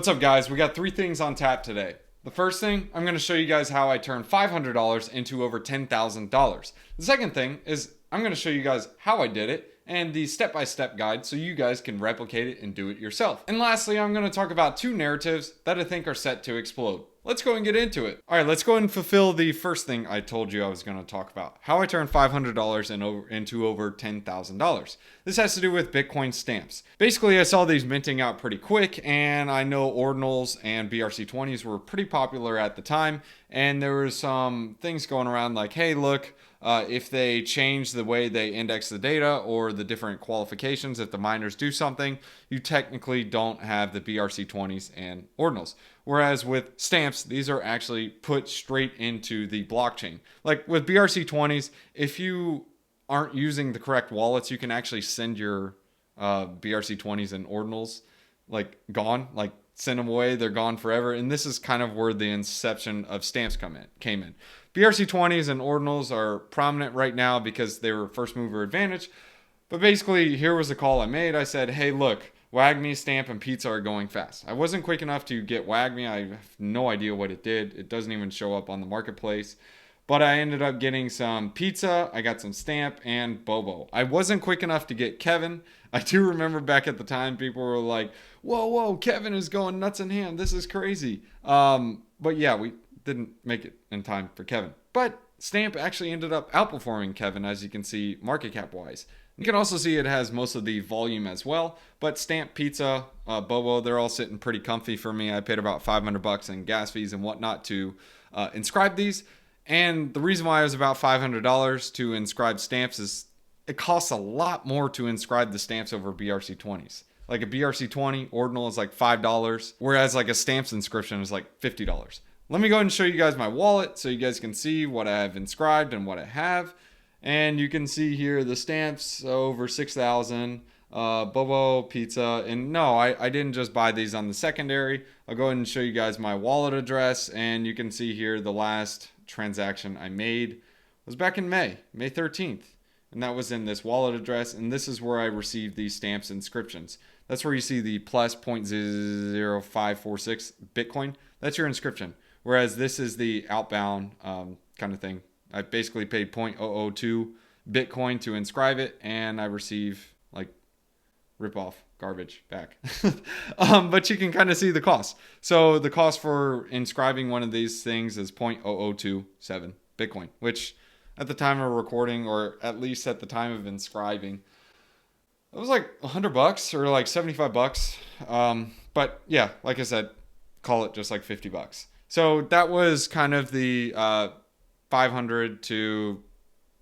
What's up, guys? We got three things on tap today. The first thing, I'm going to show you guys how I turned $500 into over $10,000. The second thing is I'm going to show you guys how I did it and the step-by-step guide so you guys can replicate it and do it yourself. And lastly, I'm going to talk about two narratives that I think are set to explode. Let's go and get into it. All right, let's go and fulfill the first thing I told you I was going to talk about. How I turned $500 into over $10,000. This has to do with Bitcoin stamps. Basically, I saw these minting out pretty quick, and I know ordinals and BRC20s were pretty popular at the time, and there were some things going around like, hey, look, if they change the way they index the data or the different qualifications, if the miners do something, you technically don't have the BRC20s and ordinals. Whereas with stamps, these are actually put straight into the blockchain. Like with BRC20s, if you aren't using the correct wallets, you can actually send your BRC20s and ordinals like gone, like send them away, they're gone forever. And this is kind of where the inception of stamps came in. BRC20s and ordinals are prominent right now because they were first mover advantage. But basically, here was the call I made. I said, hey, look, WAGMI, Stamp, and Pizza are going fast. I wasn't quick enough to get WAGMI. I have no idea what it did. It doesn't even show up on the marketplace. But I ended up getting some Pizza, I got some Stamp, and Bobo. I wasn't quick enough to get Kevin. I do remember back at the time, people were like, whoa, Kevin is going nuts in hand. This is crazy. But yeah, we didn't make it in time for Kevin. But Stamp actually ended up outperforming Kevin, as you can see, market cap wise. You can also see it has most of the volume as well, but Stamp, Pizza, Bobo, they're all sitting pretty comfy for me. I paid about $500 in gas fees and whatnot to inscribe these. And the reason why it was about $500 to inscribe stamps is it costs a lot more to inscribe the stamps over BRC20s. Like a BRC20 ordinal is like $5, whereas like a stamps inscription is like $50. Let me go ahead and show you guys my wallet so you guys can see what I have inscribed and what I have. And you can see here the stamps over 6,000, Bobo, Pizza. And no, I didn't just buy these on the secondary. I'll go ahead and show you guys my wallet address. And you can see here the last transaction I made was back in May 13th. And that was in this wallet address. And this is where I received these stamps inscriptions. That's where you see the plus 0.00546 Bitcoin. That's your inscription. Whereas this is the outbound kind of thing. I basically paid 0.002 Bitcoin to inscribe it, and I receive like rip-off garbage back. But you can kind of see the cost. So the cost for inscribing one of these things is 0.0027 Bitcoin, which at the time of recording, or at least at the time of inscribing, it was like $100 or like $75. But yeah, like I said, call it just like $50. So that was kind of the 500 to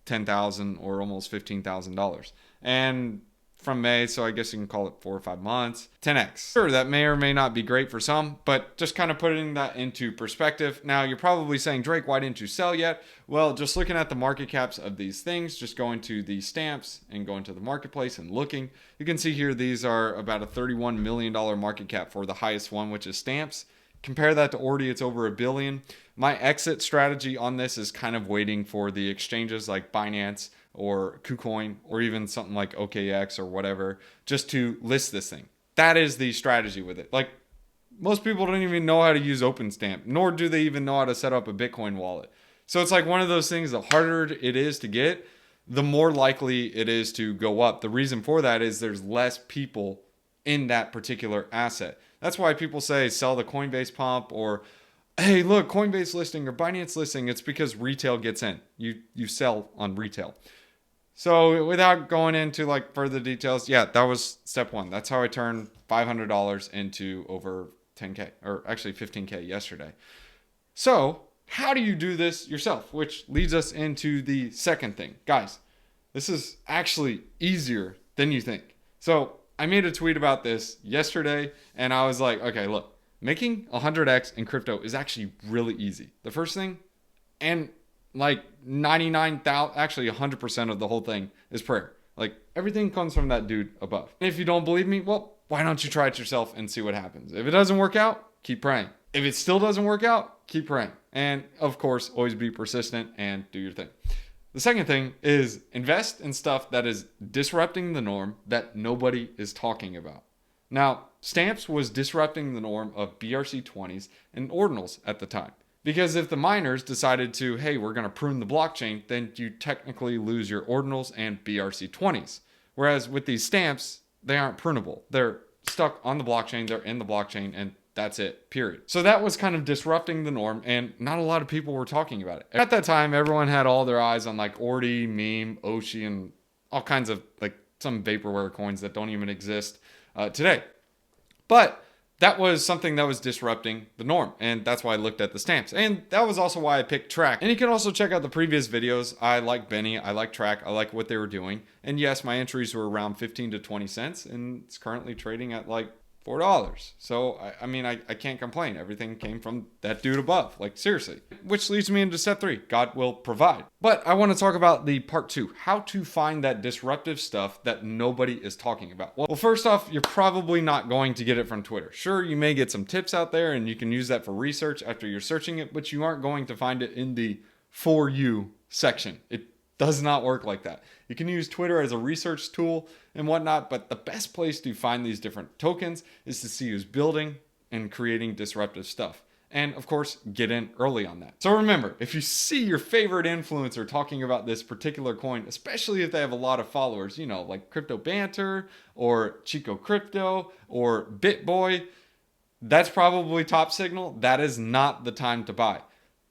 10,000 or almost $15,000. And from May, so I guess you can call it 4 or 5 months, 10x. Sure, that may or may not be great for some, but just kind of putting that into perspective. Now, you're probably saying, Drake, why didn't you sell yet? Well, just looking at the market caps of these things, just going to the stamps and going to the marketplace and looking, you can see here these are about a $31 million market cap for the highest one, which is stamps. Compare that to Ordi, it's over $1 billion. My exit strategy on this is kind of waiting for the exchanges like Binance or KuCoin or even something like OKX or whatever, just to list this thing. That is the strategy with it. Like most people don't even know how to use OpenStamp, nor do they even know how to set up a Bitcoin wallet. So it's like one of those things, the harder it is to get, the more likely it is to go up. The reason for that is there's less people in that particular asset. That's why people say sell the Coinbase pump or, hey, look, Coinbase listing or Binance listing. It's because retail gets in. You sell on retail. So without going into like further details, yeah, that was step one. That's how I turned $500 into over 10K or actually 15K yesterday. So how do you do this yourself? Which leads us into the second thing. Guys, this is actually easier than you think. So I made a tweet about this yesterday and I was like, okay, look, making 100x in crypto is actually really easy. The first thing, and like 99,000, actually 100% of the whole thing is prayer. Like everything comes from that dude above. And if you don't believe me, well, why don't you try it yourself and see what happens? If it doesn't work out, keep praying. If it still doesn't work out, keep praying. And of course, always be persistent and do your thing. The second thing is invest in stuff that is disrupting the norm that nobody is talking about. Now, Stamps was disrupting the norm of BRC20s and ordinals at the time. Because if the miners decided to, hey, we're going to prune the blockchain, then you technically lose your ordinals and BRC20s. Whereas with these stamps, they aren't prunable. They're stuck on the blockchain, they're in the blockchain, and that's it, period. So that was kind of disrupting the norm, and not a lot of people were talking about it. At that time, everyone had all their eyes on like Ordi, Meme, Oshi, and all kinds of like some vaporware coins that don't even exist today. But that was something that was disrupting the norm, and that's why I looked at the stamps. And that was also why I picked Track. And you can also check out the previous videos. I like Benny, I like Track, I like what they were doing. And yes, my entries were around 15 to 20 cents, and it's currently trading at like $4. So, I mean, I can't complain. Everything came from that dude above. Like, seriously. Which leads me into step 3. God will provide. But I want to talk about the part 2. How to find that disruptive stuff that nobody is talking about. Well, first off, you're probably not going to get it from Twitter. Sure, you may get some tips out there and you can use that for research after you're searching it, but you aren't going to find it in the For You section. It does not work like that. You can use Twitter as a research tool and whatnot, but the best place to find these different tokens is to see who's building and creating disruptive stuff. And of course, get in early on that. So remember, if you see your favorite influencer talking about this particular coin, especially if they have a lot of followers, you know, like Crypto Banter or Chico Crypto or BitBoy, that's probably top signal. That is not the time to buy.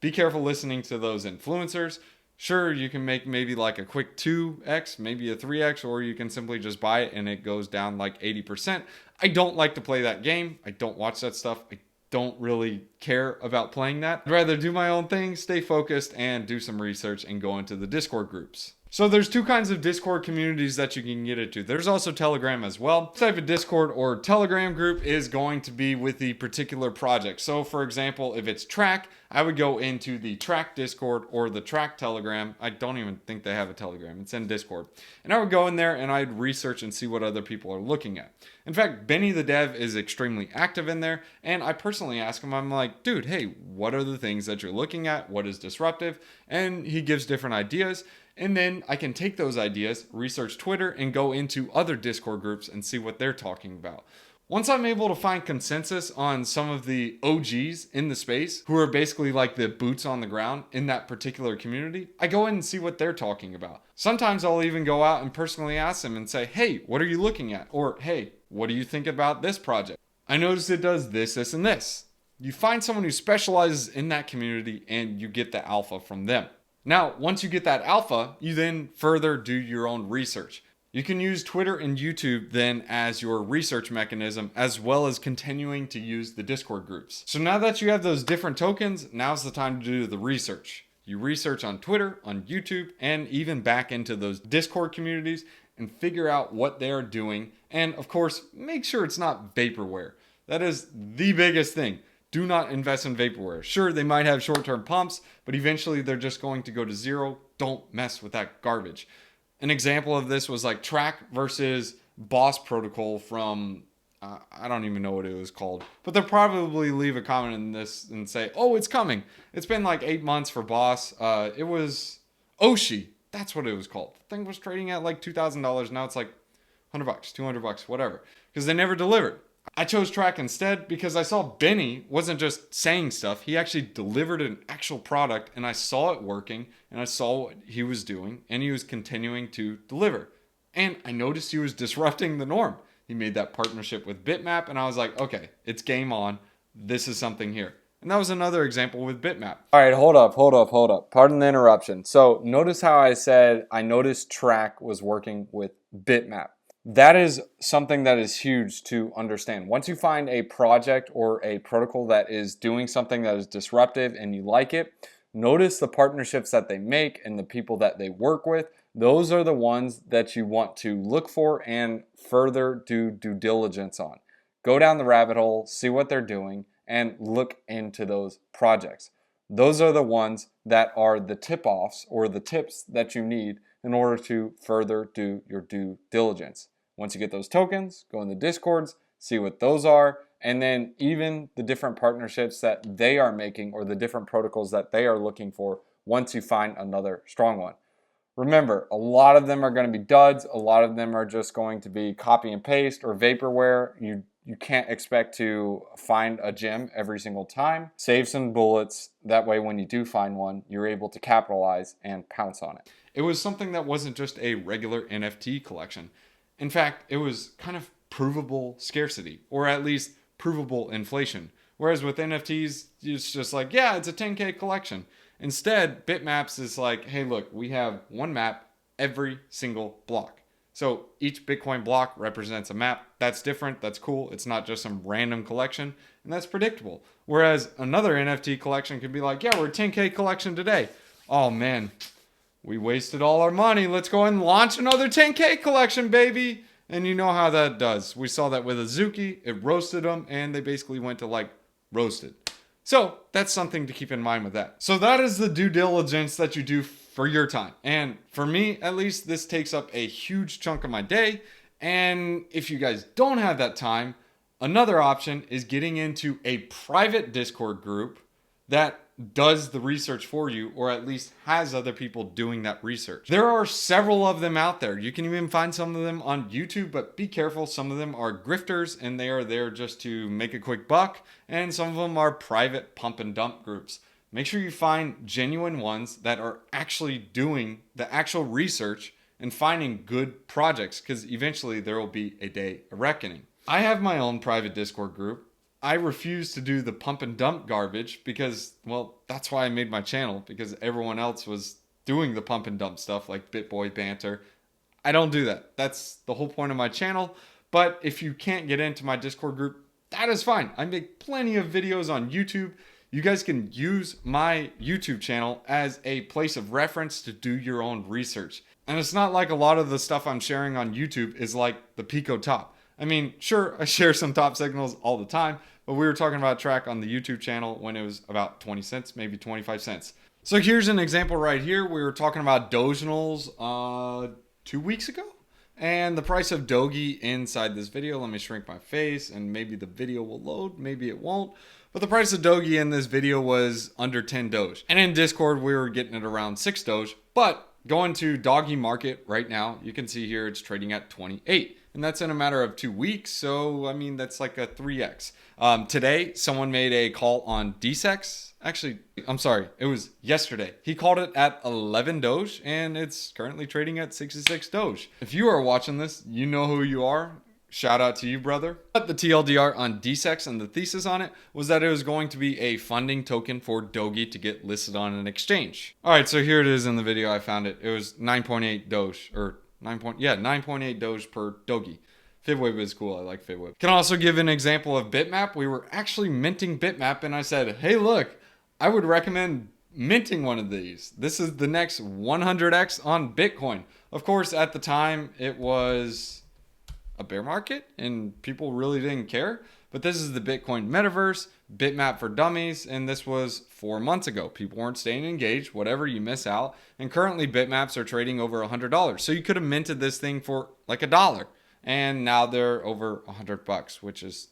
Be careful listening to those influencers. Sure, you can make maybe like a quick 2x, maybe a 3x, or you can simply just buy it and it goes down like 80%. I don't like to play that game. I don't watch that stuff. I don't really care about playing that. I'd rather do my own thing, stay focused, and do some research and go into the Discord groups. So there's 2 kinds of Discord communities that you can get into. There's also Telegram as well. This type of Discord or Telegram group is going to be with the particular project. So for example, if it's Track, I would go into the Track Discord or the Track Telegram. I don't even think they have a Telegram. It's in Discord. And I would go in there and I'd research and see what other people are looking at. In fact, Benny the Dev is extremely active in there. And I personally ask him, I'm like, dude, hey, what are the things that you're looking at? What is disruptive? And he gives different ideas. And then I can take those ideas, research Twitter, and go into other Discord groups and see what they're talking about. Once I'm able to find consensus on some of the OGs in the space, who are basically like the boots on the ground in that particular community, I go in and see what they're talking about. Sometimes I'll even go out and personally ask them and say, hey, what are you looking at? Or, hey, what do you think about this project? I noticed it does this, this, and this. You find someone who specializes in that community and you get the alpha from them. Now, once you get that alpha, you then further do your own research. You can use Twitter and YouTube then as your research mechanism, as well as continuing to use the Discord groups. So now that you have those different tokens, now's the time to do the research. You research on Twitter, on YouTube, and even back into those Discord communities and figure out what they're doing. And of course, make sure it's not vaporware. That is the biggest thing. Do not invest in vaporware. Sure, they might have short-term pumps, but eventually they're just going to go to zero. Don't mess with that garbage. An example of this was like Track versus Boss Protocol from, I don't even know what it was called, but they'll probably leave a comment in this and say, oh, it's coming. It's been like 8 months for Boss. It was Oshi. That's what it was called. The thing was trading at like $2,000. Now it's like $100, $200, whatever, because they never delivered. I chose Track instead because I saw Benny wasn't just saying stuff. He actually delivered an actual product and I saw it working and I saw what he was doing and he was continuing to deliver. And I noticed he was disrupting the norm. He made that partnership with Bitmap and I was like, okay, it's game on. This is something here. And that was another example with Bitmap. All right, hold up. Pardon the interruption. So notice how I said I noticed Track was working with Bitmap. That is something that is huge to understand. Once you find a project or a protocol that is doing something that is disruptive and you like it, notice the partnerships that they make and the people that they work with. Those are the ones that you want to look for and further do due diligence on. Go down the rabbit hole, see what they're doing, and look into those projects. Those are the ones that are the tip-offs or the tips that you need in order to further do your due diligence. Once you get those tokens, go in the Discords, see what those are, and then even the different partnerships that they are making or the different protocols that they are looking for once you find another strong one. Remember, a lot of them are going to be duds. A lot of them are just going to be copy and paste or vaporware. You You can't expect to find a gem every single time. Save some bullets. That way, when you do find one, you're able to capitalize and pounce on it. It was something that wasn't just a regular NFT collection. In fact, it was kind of provable scarcity, or at least provable inflation. Whereas with NFTs, it's just like, yeah, it's a 10K collection. Instead, Bitmaps is like, hey, look, we have one map every single block. So each Bitcoin block represents a map. That's different. That's cool. It's not just some random collection, and that's predictable. Whereas another NFT collection could be like, yeah, we're a 10K collection today. Oh man, we wasted all our money. Let's go and launch another 10K collection, baby. And you know how that does. We saw that with Azuki. It roasted them, and they basically went to like roasted. So that's something to keep in mind with that. So that is the due diligence that you do for your time. And for me, at least, this takes up a huge chunk of my day. And if you guys don't have that time, another option is getting into a private Discord group that does the research for you, or at least has other people doing that research. There are several of them out there. You can even find some of them on YouTube, but be careful. Some of them are grifters and they are there just to make a quick buck. And some of them are private pump and dump groups. Make sure you find genuine ones that are actually doing the actual research and finding good projects, because eventually there will be a day of reckoning. I have my own private Discord group. I refuse to do the pump and dump garbage because, well, that's why I made my channel, because everyone else was doing the pump and dump stuff like BitBoy banter. I don't do that. That's the whole point of my channel. But if you can't get into my Discord group, that is fine. I make plenty of videos on YouTube. You guys can use my YouTube channel as a place of reference to do your own research. And it's not like a lot of the stuff I'm sharing on YouTube is like the Pico top. I mean, sure, I share some top signals all the time, but we were talking about a track on the YouTube channel when it was about 20 cents, maybe 25 cents. So here's an example right here. We were talking about doginals 2 weeks ago. And the price of Dogi inside this video, let me shrink my face and maybe the video will load, maybe it won't. But the price of Dogi in this video was under 10 Doge. And in Discord, we were getting it around 6 Doge. But going to Doggy Market right now, you can see here it's trading at 28. And that's in a matter of 2 weeks. So, I mean, that's like a 3x. Today, someone made a call on DSEX. Actually, I'm sorry. It was yesterday. He called it at 11 Doge, and it's currently trading at 66 Doge. If you are watching this, you know who you are. Shout out to you, brother. But the TLDR on DSEX and the thesis on it was that it was going to be a funding token for Dogi to get listed on an exchange. All right, so here it is in the video. I found it. It was 9.8 Doge, or 9.8 Doge per Dogi. FibWeb is cool. I like FibWeb. Can also give an example of Bitmap. We were actually minting Bitmap, and I said, hey, look, I would recommend minting one of these. This is the next 100x on Bitcoin. Of course, at the time, it was a bear market, and people really didn't care. But this is the Bitcoin metaverse, Bitmap for dummies, and this was 4 months ago. People weren't staying engaged, whatever, you miss out. And currently Bitmaps are trading over $100. So you could have minted this thing for like $1. And now they're over $100, which is,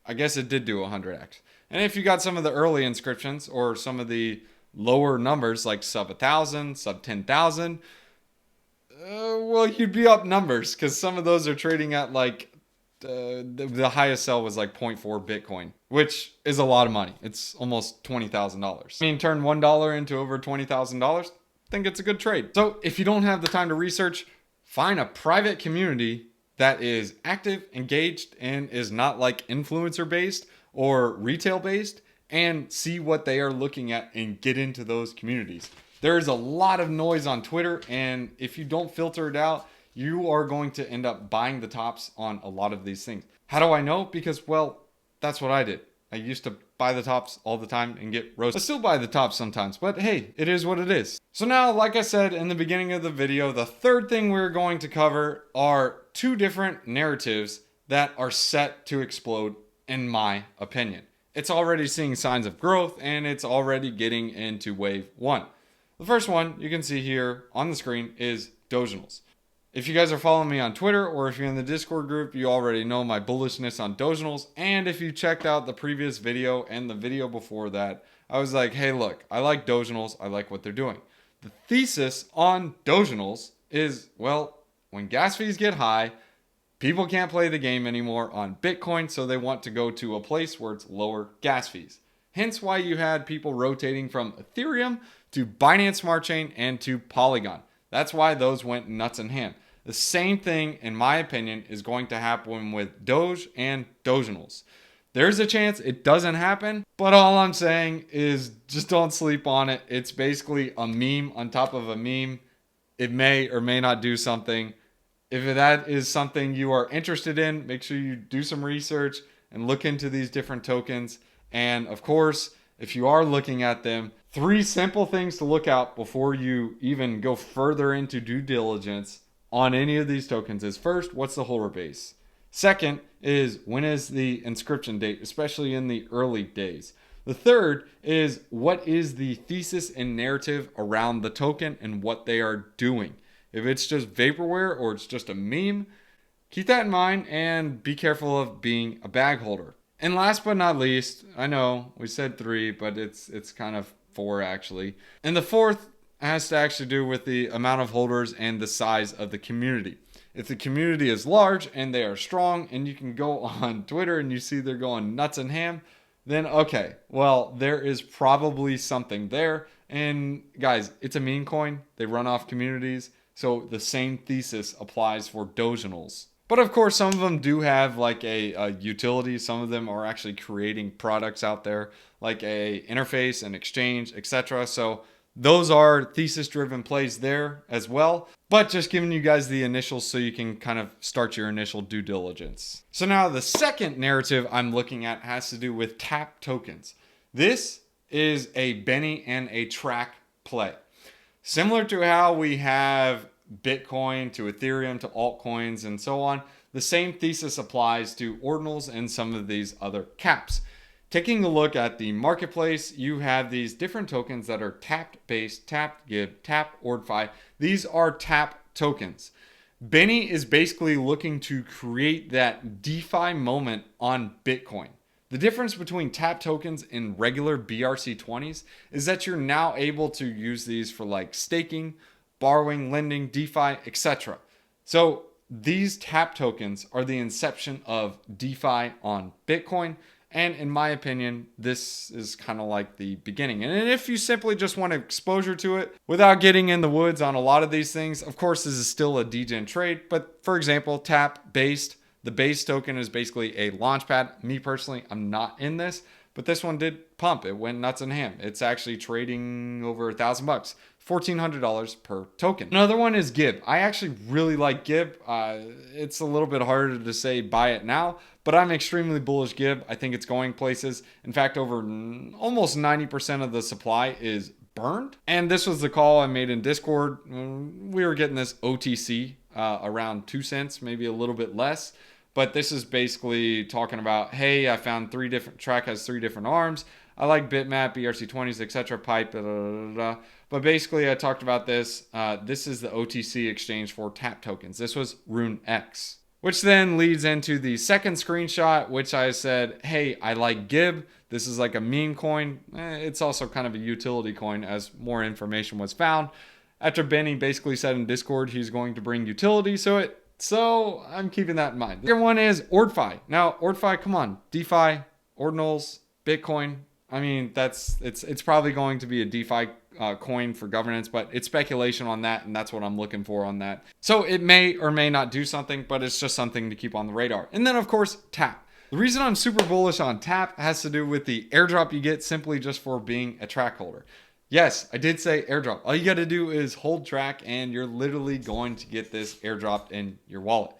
I guess it did do 100x. And if you got some of the early inscriptions or some of the lower numbers like sub 1,000, sub 10,000, well, you'd be up numbers, because some of those are trading at like the highest sell was like 0.4 Bitcoin, which is a lot of money. It's almost $20,000. I mean, turn $1 into over $20,000. I think it's a good trade. So if you don't have the time to research, find a private community that is active, engaged, and is not like influencer based or retail based, and see what they are looking at and get into those communities. There's a lot of noise on Twitter, and if you don't filter it out, you are going to end up buying the tops on a lot of these things. How do I know? Because, well, that's what I did. I used to buy the tops all the time and get roasted. I still buy the tops sometimes, but hey, it is what it is. So now, like I said in the beginning of the video, the third thing we're going to cover are 2 different narratives that are set to explode, in my opinion. It's already seeing signs of growth, and it's already getting into wave 1. The first one you can see here on the screen is doginals. If you guys are following me on Twitter, or if you're in the Discord group, you already know my bullishness on doginals. And if you checked out the previous video and the video before that, I was like, hey, look, I like doginals. I like what they're doing. The thesis on doginals is, well, when gas fees get high, People can't play the game anymore on Bitcoin, so they want to go to a place where it's lower gas fees. Hence why you had people rotating from Ethereum to Binance Smart Chain and to Polygon. That's why those went nuts and ham. The same thing, in my opinion, is going to happen with Doge and doginals. There's a chance it doesn't happen, but all I'm saying is just don't sleep on it. It's basically a meme on top of a meme. It may or may not do something. If that is something you are interested in, make sure you do some research and look into these different tokens. And of course, if you are looking at them, 3 simple things to look out before you even go further into due diligence on any of these tokens is, first, what's the holder base? Second is, when is the inscription date, especially in the early days? The third is, what is the thesis and narrative around the token and what they are doing? If it's just vaporware or it's just a meme, keep that in mind and be careful of being a bag holder. And last but not least, I know we said 3, but it's kind of 4 actually. And the fourth has to actually do with the amount of holders and the size of the community. If the community is large and they are strong and you can go on Twitter and you see they're going nuts and ham, then okay, well, there is probably something there. And guys, it's a meme coin. They run off communities. So the same thesis applies for doginals. But of course, some of them do have like a utility. Some of them are actually creating products out there, like a interface, an exchange, etc. So those are thesis-driven plays there as well. But just giving you guys the initials so you can kind of start your initial due diligence. So now the second narrative I'm looking at has to do with tap tokens. This is a Benny and a track play. Similar to how we have Bitcoin to Ethereum to altcoins and so on, the same thesis applies to ordinals and some of these other caps. Taking a look at the marketplace, you have these different tokens that are tapped base, tapped give, tapped ordfi. These are tap tokens. Benny is basically looking to create that DeFi moment on Bitcoin. The difference between tap tokens and regular BRC20s is that you're now able to use these for like staking, borrowing, lending, DeFi, etc. So these tap tokens are the inception of DeFi on Bitcoin. And in my opinion, this is kind of like the beginning. And if you simply just want exposure to it without getting in the woods on a lot of these things, of course, this is still a degen trade. But for example, tap based, the base token is basically a launchpad. Me personally, I'm not in this, but this one did pump. It went nuts and ham. It's actually trading over $1,000, $1,400 per token. Another one is Gib. I actually really like Gib. It's a little bit harder to say buy it now, but I'm extremely bullish Gib. I think it's going places. In fact, over almost 90% of the supply is burned. And this was the call I made in Discord. We were getting this OTC around 2 cents, maybe a little bit less. But this is basically talking about, hey, I found track has 3 different arms. I like bitmap, BRC20s, etc. pipe, But basically, I talked about this. This is the OTC exchange for tap tokens. This was Rune X. Which then leads into the second screenshot, which I said, hey, I like Gib. This is like a meme coin. It's also kind of a utility coin as more information was found. After Benny basically said in Discord he's going to bring utility so I'm keeping that in mind. The other one is ordfi. Now, ordfi, come on. DeFi, ordinals, Bitcoin. I mean, it's probably going to be a DeFi coin for governance, but it's speculation on that, and that's what I'm looking for on that. So it may or may not do something, but it's just something to keep on the radar. And then, of course, tap. The reason I'm super bullish on tap has to do with the airdrop you get simply just for being a track holder. Yes, I did say airdrop. All you got to do is hold track and you're literally going to get this airdropped in your wallet.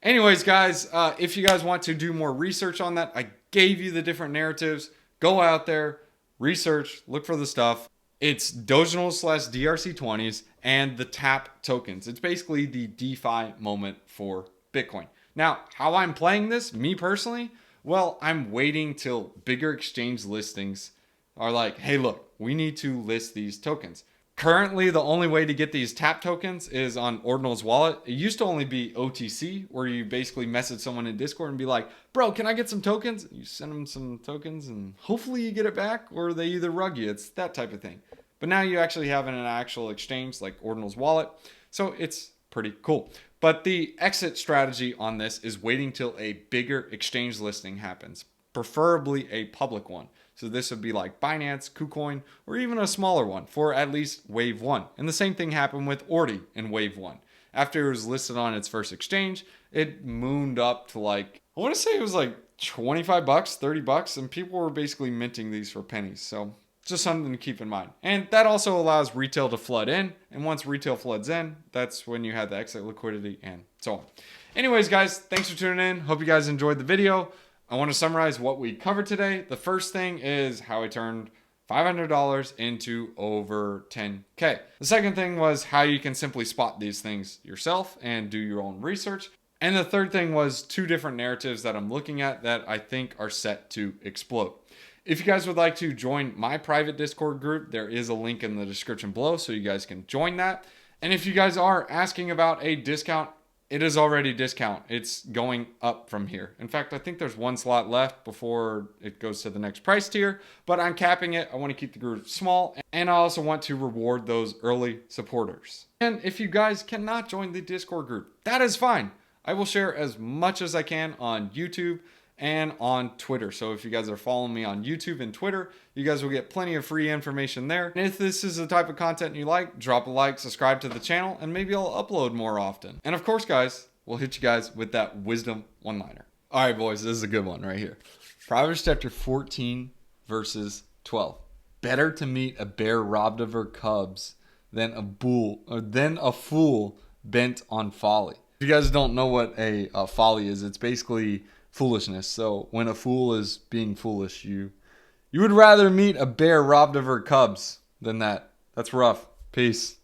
Anyways, guys, if you guys want to do more research on that, I gave you the different narratives. Go out there, research, look for the stuff. It's doginals / DRC20s and the tap tokens. It's basically the DeFi moment for Bitcoin. Now, how I'm playing this, me personally, well, I'm waiting till bigger exchange listings are like, hey, look, we need to list these tokens. Currently, the only way to get these tap tokens is on Ordinal's wallet. It used to only be OTC, where you basically message someone in Discord and be like, bro, can I get some tokens? You send them some tokens and hopefully you get it back, or they either rug you. It's that type of thing. But now you actually have an actual exchange like Ordinal's wallet. So it's pretty cool. But the exit strategy on this is waiting till a bigger exchange listing happens, preferably a public one. So this would be like Binance, KuCoin, or even a smaller one for at least wave one. And the same thing happened with Ordi in wave one. After it was listed on its first exchange, it mooned up to like, I want to say it was like 25 bucks, 30 bucks, and people were basically minting these for pennies. So just something to keep in mind. And that also allows retail to flood in. And once retail floods in, that's when you have the exit liquidity and so on. Anyways, guys, thanks for tuning in. Hope you guys enjoyed the video. I want to summarize what we covered today. The first thing is how I turned $500 into over 10K. The second thing was how you can simply spot these things yourself and do your own research. And the third thing was 2 different narratives that I'm looking at that I think are set to explode. If you guys would like to join my private Discord group, there is a link in the description below so you guys can join that. And if you guys are asking about a discount, it is already discount. It's going up from here. In fact, I think there's 1 slot left before it goes to the next price tier, but I'm capping it. I want to keep the group small, and I also want to reward those early supporters. And if you guys cannot join the Discord group, that is fine. I will share as much as I can on YouTube and on Twitter. So if you guys are following me on YouTube and Twitter, you guys will get plenty of free information there. And if this is the type of content you like, drop a like, subscribe to the channel, and maybe I'll upload more often. And of course, guys, we'll hit you guys with that wisdom one-liner. All right, boys, this is a good one right here. Proverbs chapter 14, verses 12. Better to meet a bear robbed of her cubs than a fool bent on folly. If you guys don't know what a folly is, it's basically foolishness. So when a fool is being foolish, you would rather meet a bear robbed of her cubs than that. That's rough. Peace.